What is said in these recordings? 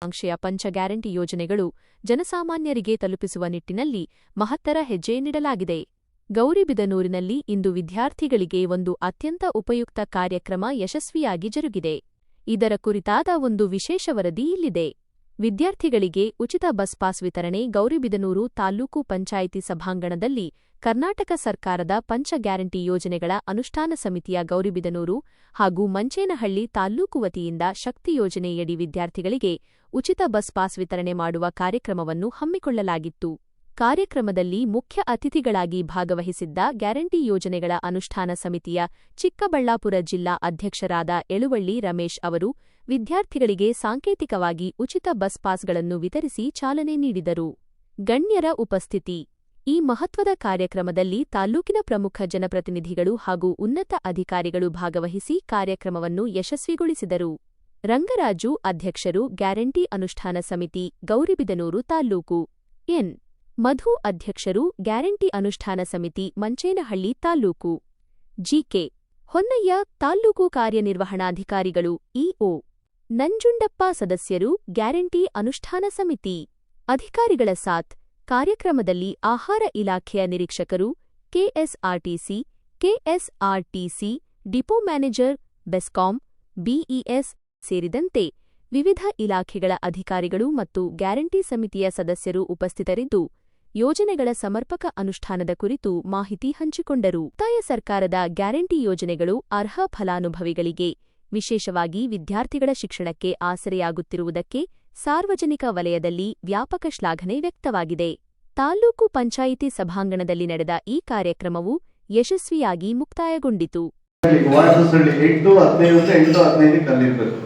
ಅಂಶೆಯ ಪಂಚ ಗ್ಯಾರಂಟಿ ಯೋಜನೆಗಳು ಜನಸಾಮಾನ್ಯರಿಗೆ ತಲುಪಿಸುವ ನಿಟ್ಟಿನಲ್ಲಿ ಮಹತ್ತರ ಹೆಜ್ಜೆ ನೀಡಲಾಗಿದೆ. ಗೌರಿಬಿದನೂರಿನಲ್ಲಿ ಇಂದು ವಿದ್ಯಾರ್ಥಿಗಳಿಗೆ ಒಂದು ಅತ್ಯಂತ ಉಪಯುಕ್ತ ಕಾರ್ಯಕ್ರಮ ಯಶಸ್ವಿಯಾಗಿ ಜರುಗಿದೆ. ಇದರ ಕುರಿತಾದ ಒಂದು ವಿಶೇಷ ವರದಿ ಇಲ್ಲಿದೆ. ವಿದ್ಯಾರ್ಥಿಗಳಿಗೆ ಉಚಿತ ಬಸ್ ಪಾಸ್ ವಿತರಣೆ. ಗೌರಿಬಿದನೂರು ತಾಲ್ಲೂಕು ಪಂಚಾಯಿತಿ ಸಭಾಂಗಣದಲ್ಲಿ ಕರ್ನಾಟಕ ಸರ್ಕಾರದ ಪಂಚ ಗ್ಯಾರಂಟಿ ಯೋಜನೆಗಳ ಅನುಷ್ಠಾನ ಸಮಿತಿಯ ಗೌರಿಬಿದನೂರು ಹಾಗೂ ಮಂಚೇನಹಳ್ಳಿ ತಾಲ್ಲೂಕು ವತಿಯಿಂದ ಶಕ್ತಿ ಯೋಜನೆಯಡಿ ವಿದ್ಯಾರ್ಥಿಗಳಿಗೆ ಉಚಿತ ಬಸ್ ಪಾಸ್ ವಿತರಣೆ ಮಾಡುವ ಕಾರ್ಯಕ್ರಮವನ್ನು ಹಮ್ಮಿಕೊಳ್ಳಲಾಗಿತ್ತು. ಕಾರ್ಯಕ್ರಮದಲ್ಲಿ ಮುಖ್ಯ ಅತಿಥಿಗಳಾಗಿ ಭಾಗವಹಿಸಿದ್ದ ಗ್ಯಾರಂಟಿ ಯೋಜನೆಗಳ ಅನುಷ್ಠಾನ ಸಮಿತಿಯ ಚಿಕ್ಕಬಳ್ಳಾಪುರ ಜಿಲ್ಲಾ ಅಧ್ಯಕ್ಷರಾದ ಎಳುವಳ್ಳಿ ರಮೇಶ್ ಅವರು ವಿದ್ಯಾರ್ಥಿಗಳಿಗೆ ಸಾಂಕೇತಿಕವಾಗಿ ಉಚಿತ ಬಸ್ ಪಾಸ್ಗಳನ್ನು ವಿತರಿಸಿ ಚಾಲನೆ ನೀಡಿದರು. ಗಣ್ಯರ ಉಪಸ್ಥಿತಿ. ಈ ಮಹತ್ವದ ಕಾರ್ಯಕ್ರಮದಲ್ಲಿ ತಾಲ್ಲೂಕಿನ ಪ್ರಮುಖ ಜನಪ್ರತಿನಿಧಿಗಳು ಹಾಗೂ ಉನ್ನತ ಅಧಿಕಾರಿಗಳು ಭಾಗವಹಿಸಿ ಕಾರ್ಯಕ್ರಮವನ್ನು ಯಶಸ್ವಿಗೊಳಿಸಿದರು. ರಂಗರಾಜು ಅಧ್ಯಕ್ಷರು, ಗ್ಯಾರಂಟಿ ಅನುಷ್ಠಾನ ಸಮಿತಿ, ಗೌರಿಬಿದನೂರು ತಾಲ್ಲೂಕು. ಎನ್. ಮಧು ಅಧ್ಯಕ್ಷರು, ಗ್ಯಾರಂಟಿ ಅನುಷ್ಠಾನ ಸಮಿತಿ, ಮಂಚೇನಹಳ್ಳಿ ತಾಲ್ಲೂಕು. ಜಿಕೆ. ಹೊನ್ನಯ್ಯ ತಾಲ್ಲೂಕು ಕಾರ್ಯನಿರ್ವಹಣಾಧಿಕಾರಿಗಳು, ಇಒ. ನಂಜುಂಡಪ್ಪ ಸದಸ್ಯರು, ಗ್ಯಾರಂಟಿ ಅನುಷ್ಠಾನ ಸಮಿತಿ. ಅಧಿಕಾರಿಗಳ ಸಾಥ್. ಕಾರ್ಯಕ್ರಮದಲ್ಲಿ ಆಹಾರ ಇಲಾಖೆಯ ನಿರೀಕ್ಷಕರು, KSRTC depot manager, BESCOM, BES ಸೇರಿದಂತೆ ವಿವಿಧ ಇಲಾಖೆಗಳ ಅಧಿಕಾರಿಗಳು ಮತ್ತು ಗ್ಯಾರಂಟಿ ಸಮಿತಿಯ ಸದಸ್ಯರು ಉಪಸ್ಥಿತರಿದ್ದು, ಯೋಜನೆಗಳ ಸಮರ್ಪಕ ಅನುಷ್ಠಾನದ ಕುರಿತು ಮಾಹಿತಿ ಹಂಚಿಕೊಂಡರು. ಉಳಿತಾಯ ಸರ್ಕಾರದ ಗ್ಯಾರಂಟಿ ಯೋಜನೆಗಳು ಅರ್ಹ ಫಲಾನುಭವಿಗಳಿಗೆ, ವಿಶೇಷವಾಗಿ ವಿದ್ಯಾರ್ಥಿಗಳ ಶಿಕ್ಷಣಕ್ಕೆ ಆಸರೆಯಾಗುತ್ತಿರುವುದಕ್ಕೆ ಸಾರ್ವಜನಿಕ ವಲಯದಲ್ಲಿ ವ್ಯಾಪಕ ಶ್ಲಾಘನೆ ವ್ಯಕ್ತವಾಗಿದೆ. ತಾಲ್ಲೂಕು ಪಂಚಾಯಿತಿ ಸಭಾಂಗಣದಲ್ಲಿ ನಡೆದ ಈ ಕಾರ್ಯಕ್ರಮವು ಯಶಸ್ವಿಯಾಗಿ ಮುಕ್ತಾಯಗೊಂಡಿತು.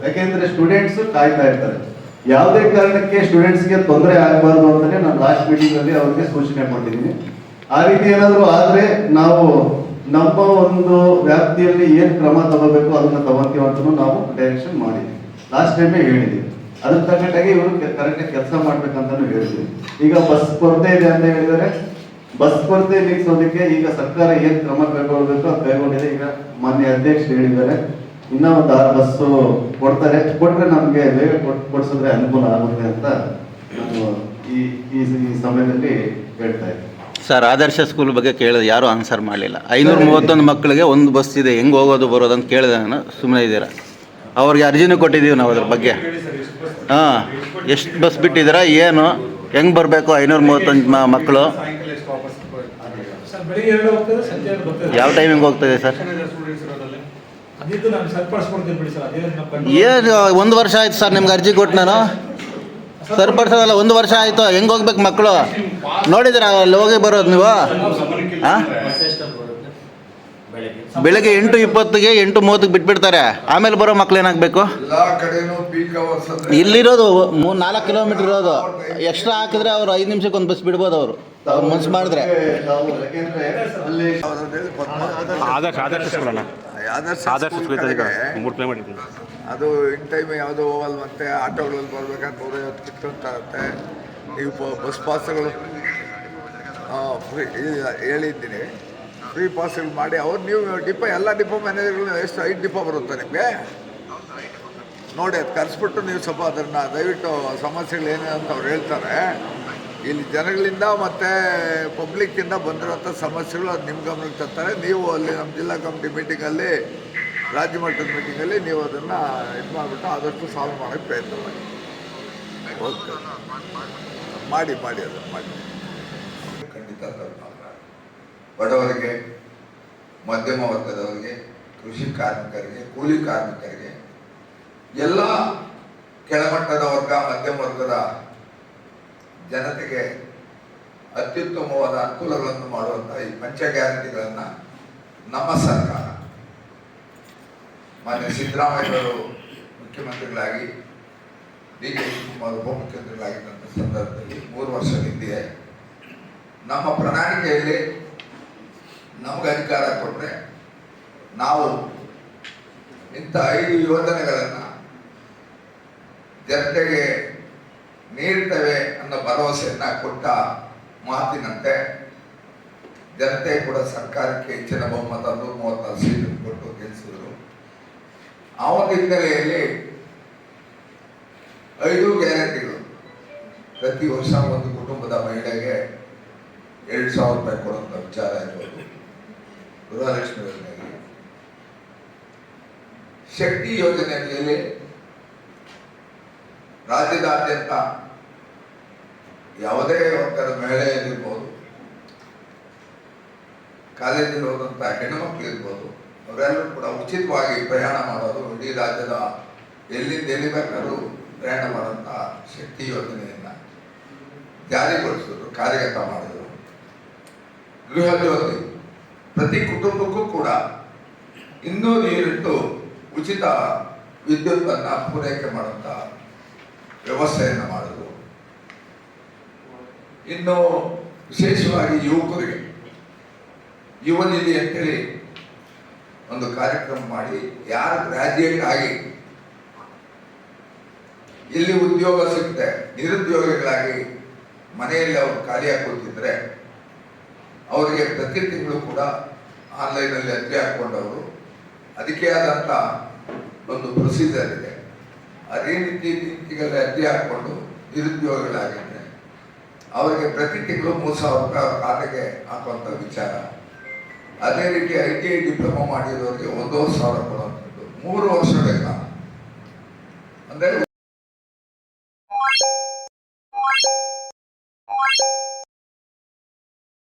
ಯಾಕೆಂದ್ರೆ ಸ್ಟೂಡೆಂಟ್ಸ್ ಕಾಯ್ತಾ ಇರ್ತಾರೆ. ಯಾವುದೇ ಕಾರಣಕ್ಕೆ ಸ್ಟೂಡೆಂಟ್ಸ್ಗೆ ತೊಂದರೆ ಆಗಬಾರ್ದು ಅಂತಾನೆ ನಾನು ಲಾಸ್ಟ್ ಮೀಟಿಂಗ್ ಅಲ್ಲಿ ಅವರಿಗೆ ಸೂಚನೆ ಕೊಟ್ಟಿದ್ದೀನಿ. ಆ ರೀತಿ ಏನಾದರೂ ಆದ್ರೆ ನಾವು ನಮ್ಮ ಒಂದು ವ್ಯಾಪ್ತಿಯಲ್ಲಿ ಏನ್ ಕ್ರಮ ತಗೋಬೇಕು ಅದನ್ನ ತಗೊಂತೀವಿ ಅಂತ ನಾವು ಡೈರೆಕ್ಷನ್ ಮಾಡಿದ್ವಿ. ಲಾಸ್ಟ್ ಟೈಮೇ ಹೇಳಿದ್ವಿ. ಅದ್ರ ತಕ್ಕಂಟಾಗಿ ಇವರು ಕರೆಕ್ಟಾಗಿ ಕೆಲಸ ಮಾಡ್ಬೇಕಂತಾನು ಹೇಳಿದ್ವಿ. ಈಗ ಬಸ್ ಕೊರತೆ ಇದೆ ಅಂತ ಹೇಳಿದರೆ ಬಸ್ ಕೊರತೆ ನೀಗಿಸೋದಕ್ಕೆ ಈಗ ಸರ್ಕಾರ ಏನ್ ಕ್ರಮ ಕೈಗೊಳ್ಳಬೇಕು ಅದು ಕೈಗೊಂಡಿದೆ. ಈಗ ಮಾನ್ಯ ಅಧ್ಯಕ್ಷರು ಹೇಳಿದ್ದಾರೆ, ಇನ್ನ ಒಂದು 6 ಬಸ್ಸು ಕೊಡ್ತಾರೆ. ಕೊಟ್ರೆ ನಮ್ಗೆ ಬೇಗ ಕೊಡ್ಸಿದ್ರೆ ಅನುಕೂಲ ಆಗುತ್ತೆ ಅಂತ ನಾನು ಈ ಸಮಯದಲ್ಲಿ ಹೇಳ್ತಾ ಇದ್ದೀನಿ. ಸರ್, ಆದರ್ಶ ಸ್ಕೂಲ್ ಬಗ್ಗೆ ಕೇಳಿದ್ರೆ ಯಾರು ಆನ್ಸರ್ ಮಾಡಲಿಲ್ಲ. 531 ಮಕ್ಕಳಿಗೆ ಒಂದು ಬಸ್ ಇದೆ, ಹೆಂಗೆ ಹೋಗೋದು ಬರೋದು ಅಂತ ಕೇಳಿದೆ. ನಾನು ಸುಮ್ಮನೆ ಇದ್ದೀರಾ? ಅವ್ರಿಗೆ ಅರ್ಜಿನೂ ಕೊಟ್ಟಿದ್ದೀವಿ ನಾವು ಅದ್ರ ಬಗ್ಗೆ. ಹಾಂ, ಎಷ್ಟು ಬಸ್ ಬಿಟ್ಟಿದ್ದೀರಾ, ಏನು ಹೆಂಗೆ ಬರಬೇಕು 531 ಮಕ್ಕಳು? ಯಾವ ಟೈಮಿಂಗ್ ಹೋಗ್ತದೆ ಸರ್? ಏನು 1 ವರ್ಷ ಆಯ್ತು ಸರ್ ನಿಮ್ಗೆ ಅರ್ಜಿ ಕೊಟ್ಟು ನಾನು ಸರಿಪಡಿಸೋದಲ್ಲ. 1 ವರ್ಷ ಆಯಿತು. ಹೆಂಗೆ ಹೋಗ್ಬೇಕು ಮಕ್ಕಳು? ನೋಡಿದ್ದೀರಾ ಅಲ್ಲಿ ಹೋಗಿ ಬರೋದು ನೀವು? ಹಾಂ, ಬೆಳಗ್ಗೆ 8:20ಗೆ 8:30 ಬಿಟ್ಬಿಡ್ತಾರೆ. ಆಮೇಲೆ ಬರೋ ಮಕ್ಳು ಏನಾಗಬೇಕು? ಇಲ್ಲಿರೋದು 3-4 ಕಿಲೋಮೀಟರ್ ಇರೋದು. ಎಕ್ಸ್ಟ್ರಾ ಹಾಕಿದ್ರೆ ಅವರು 5 ನಿಮಿಷಕ್ಕೆ ಒಂದು ಬಸ್ ಬಿಡ್ಬೋದು. ಅವರು ಮನ್ಸು ಮಾಡಿದ್ರೆ. ಅದು ಇನ್ ಟೈಮ್ ಯಾವುದೋ ಹೋಗಲ್ಲ. ಮತ್ತೆ ಆಟೋಗಳಲ್ಲಿ ಬರ್ಬೇಕಾದ್ರೆ 150 ಕಿಲೋಮೀಟರ್ ಆಗುತ್ತೆ. ನೀವು ಬಸ್ ಪಾಸ್ಗಳು ಫ್ರೀ ಹೇಳಿದ್ದೀನಿ. ಫ್ರೀ ಪಾಸ್ಗಳು ಮಾಡಿ ಅವ್ರು ನೀವು ಡಿಪೋ ಎಲ್ಲ ಡಿಪೋ ಮ್ಯಾನೇಜರ್ಗಳು ಎಷ್ಟು 5 ಡಿಪೋ ಬರುತ್ತೆ ನಿಮಗೆ ನೋಡಿ. ಅದು ಕರೆಸ್ಬಿಟ್ಟು ನೀವು ಸ್ವಲ್ಪ ಅದನ್ನು ದಯವಿಟ್ಟು ಸಮಸ್ಯೆಗಳು ಏನೇ ಅಂತ ಅವ್ರು ಹೇಳ್ತಾರೆ. ಇಲ್ಲಿ ಜನಗಳಿಂದ ಮತ್ತು ಪಬ್ಲಿಕ್ಕಿಂದ ಬಂದಿರೋಂಥ ಸಮಸ್ಯೆಗಳು ಅದು ನಿಮ್ಮ ಗಮನಕ್ಕೆ ತರ್ತಾರೆ. ನೀವು ಅಲ್ಲಿ ನಮ್ಮ ಜಿಲ್ಲಾ ಕಮಿಟಿ ಮೀಟಿಂಗಲ್ಲಿ, ರಾಜ್ಯ ಮಟ್ಟದ ಮೀಟಿಂಗಲ್ಲಿ ನೀವು ಅದನ್ನು ಇದು ಮಾಡಿಬಿಟ್ಟು ಆದಷ್ಟು ಸಾಲ್ವ್ ಮಾಡೋಕ್ಕೆ ಪ್ರಯತ್ನ ಮಾಡಿ. ಓಕೆ, ಮಾಡಿ ಅದನ್ನು ಮಾಡಿ. ಖಂಡಿತ ಬಡವರಿಗೆ, ಮಧ್ಯಮ ವರ್ಗದವರಿಗೆ, ಕೃಷಿ ಕಾರ್ಮಿಕರಿಗೆ, ಕೂಲಿ ಕಾರ್ಮಿಕರಿಗೆ, ಎಲ್ಲ ಕೆಳಮಟ್ಟದ ವರ್ಗ, ಮಧ್ಯಮ ವರ್ಗದ ಜನತೆಗೆ ಅತ್ಯುತ್ತಮವಾದ ಅನುಕೂಲಗಳನ್ನು ಮಾಡುವಂಥ ಈ ಪಂಚ ಗ್ಯಾರಂಟಿಗಳನ್ನು ನಮ್ಮ ಸರ್ಕಾರ ಮಾನ್ಯ ಸಿದ್ದರಾಮಯ್ಯವರು ಮುಖ್ಯಮಂತ್ರಿಗಳಾಗಿ, ಡಿ ಕೆ ಶಿವಕುಮಾರ್ ಉಪಮುಖ್ಯಮಂತ್ರಿಗಳಾಗಿದ್ದಂಥ ಸಂದರ್ಭದಲ್ಲಿ 3 ವರ್ಷದ ಹಿಂದೆ ನಮ್ಮ ಪ್ರಣಾಳಿಕೆಯಲ್ಲಿ ನಮಗೆ ಅಧಿಕಾರ ಕೊಟ್ಟರೆ ನಾವು ಇಂಥ 5 ಯೋಜನೆಗಳನ್ನು ಜನತೆಗೆ ನೀಡ್ತೇವೆ ಅನ್ನೋ ಭರವಸೆಯನ್ನು ಕೊಟ್ಟ ಮಾತಿನಂತೆ ಜನತೆ ಕೂಡ ಸರ್ಕಾರಕ್ಕೆ ಹೆಚ್ಚಿನ ಬಹುಮತ 136 ಸೀಟು ಕೊಟ್ಟು ಗೆಲ್ಲಿಸಿದ್ರು. ಆ ಒಂದು ಹಿನ್ನೆಲೆಯಲ್ಲಿ 5 ಗ್ಯಾರಂಟಿ ಪ್ರತಿ ವರ್ಷ ಒಂದು ಕುಟುಂಬದ ಮಹಿಳೆಗೆ 2,000 ರೂಪಾಯಿ ಕೊಡುವಂಥ ವಿಚಾರ ಇರ್ಬೋದು. ಗೃಹಲಕ್ಷ್ಮಿ ಯೋಜನೆಯಲ್ಲಿ, ಶಕ್ತಿ ಯೋಜನೆಯಲ್ಲಿ ರಾಜ್ಯದಾದ್ಯಂತ ಯಾವುದೇ ವರ್ಗದ ಮಹಿಳೆಯರಿರ್ಬೋದು, ಕಾಲೇಜಿಗೆ ಹೋದಂಥ ಹೆಣ್ಣುಮಕ್ಳು ಇರ್ಬೋದು, ಅವರೆಲ್ಲರೂ ಕೂಡ ಉಚಿತವಾಗಿ ಪ್ರಯಾಣ ಮಾಡೋದು, ಇಡೀ ರಾಜ್ಯದ ಎಲ್ಲಿಂದ ಎಲ್ಲಿ ಬೇಕಾದ್ರೂ ಪ್ರಯಾಣ ಮಾಡುವಂಥ ಶಕ್ತಿ ಯೋಜನೆಯನ್ನು ಜಾರಿಗೊಳಿಸಿದ್ರು, ಕಾರ್ಯಗತ ಮಾಡಿದರು. ಗೃಹ ಜ್ಯೋತಿ ಪ್ರತಿ ಕುಟುಂಬಕ್ಕೂ ಕೂಡ 200 ಯೂನಿಟ್ ಉಚಿತ ವಿದ್ಯುತ್ತನ್ನು ಪೂರೈಕೆ ಮಾಡುವಂಥ ವ್ಯವಸ್ಥೆಯನ್ನು ಮಾಡಿದರು. ಇನ್ನು ವಿಶೇಷವಾಗಿ ಯುವಕರಿಗೆ ಯುವ ನಿಧಿ ಅಂತೇಳಿ ಒಂದು ಕಾರ್ಯಕ್ರಮ ಮಾಡಿ, ಯಾರು ಗ್ರಾಜ್ಯುಯೇಟ್ ಆಗಿ ಇಲ್ಲಿ ಉದ್ಯೋಗ ಸಿಗುತ್ತೆ, ನಿರುದ್ಯೋಗಿಗಳಾಗಿ ಮನೆಯಲ್ಲಿ ಅವರು ಖಾಲಿಯಾಗಿ ಕೂತಿದ್ರೆ ಅವರಿಗೆ ಪ್ರತಿ ತಿಂಗಳು ಕೂಡ ಆನ್ಲೈನಲ್ಲಿ ಅರ್ಜಿ ಹಾಕ್ಕೊಂಡವರು, ಅದಕ್ಕೆ ಆದಂಥ ಒಂದು ಪ್ರೊಸೀಜರ್ ಇದೆ. ಅದೇ ರೀತಿಯಲ್ಲಿ ಅರ್ಜಿ ಹಾಕ್ಕೊಂಡು ನಿರುದ್ಯೋಗಿಗಳಾಗಿದ್ದರೆ ಅವರಿಗೆ ಪ್ರತಿ ತಿಂಗಳು 3,000 ರೂಪಾಯಿ ಅವ್ರ ಖಾತೆಗೆ ಹಾಕುವಂಥ ವಿಚಾರ. ಅದೇ ರೀತಿ ITI ಡಿಪ್ಲೊಮಾ ಮಾಡಿರೋರಿಗೆ 1,500 ಕೊಡುವಂಥದ್ದು 3 ವರ್ಷಗಳ ಕಾಲ. ಅಂದರೆ